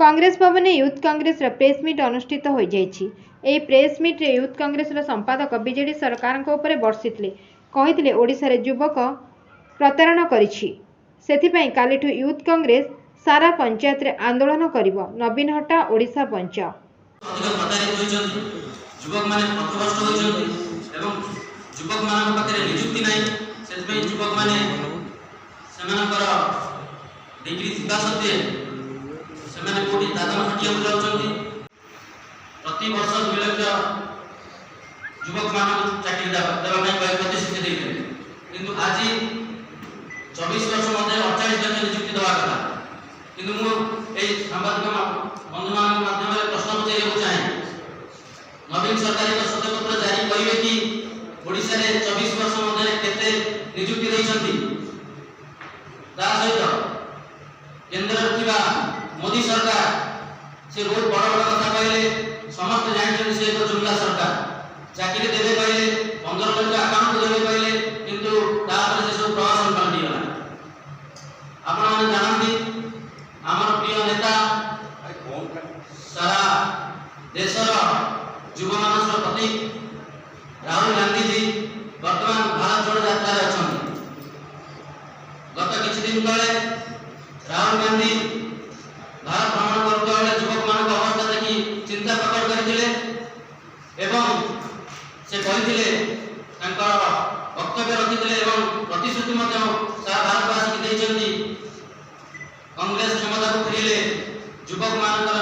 कांग्रेस भवन youth Congress press meet अनुष्ठित हो जाइछि। एही प्रेस मीट रे यूथ कांग्रेस संपादक बीजेडी सरकार उपरे बर्षिले कहिथिले ओडिशा रे युवक प्रतारणा करिछि, सेथिपई कालिठु यूथ कांग्रेस सारा पंचायत रे आंदोलन करिवो। नवीन हटा ओडिशा पंचायत युवक माने पथभ्रष्ट होइछन्ति एवं युवक मान पाखरे नियुक्ति नै, सेथिपई युवक माने सेमानकर डिग्री थिबा सत्वे सेमाने कोटी दादन हटिया जाउछन्ति। प्रति वर्ष 2 लाख युवक मान चाकरी देवा ପାଇଁ प्रतिश्रुति ଦେଇଥିଲେ, କିନ୍ତୁ ଆଜି 24 वर्ष मध्ये 48 जन नियुक्ति देवा କଥା। କିନ୍ତୁ ମୁଁ এই ସାମ୍ବାଦିକ ବନ୍ଧୁମାନଙ୍କ ମାଧ୍ୟମରେ ପ୍ରଶ୍ନ ପଚାରିବାକୁ ଚାହେଁ, नवीन सरकार एक शतपत्र जारी करिवे कि ओडिशा रे 24 वर्ष मध्ये केते नियुक्ति दैछन्ति। ता सहित केंद्र थिबा मोदी सरकार से बहुत बड़ बड़ कथा कहले, समस्त जानिछन्ति से एक जुमला सरकार। चाकरी देबे कहले, 15 लाख अकाउंट देबे कहले, किंतु ता पर से सब प्रवासन बंदी होला। आपण माने जानନ୍ତି हमर प्रिय नेता सारा देशर युव मानस प्रतीक राहुल गांधी जी वर्तमान भारत जोड़ यात्रा अच्छा। गत किछि दिन तले राहुल गांधी भारत भ्रमण करते बेले युवक मान अवस्था देखि चिंता प्रकट करथिले एवं से कहिथिले तांकर वक्तव्य रखिथिले एवं प्रतिश्रुति मध्ये सारा भारतवासी दैछन्ति। कांग्रेस क्षमता को फेरिले युवक मानकर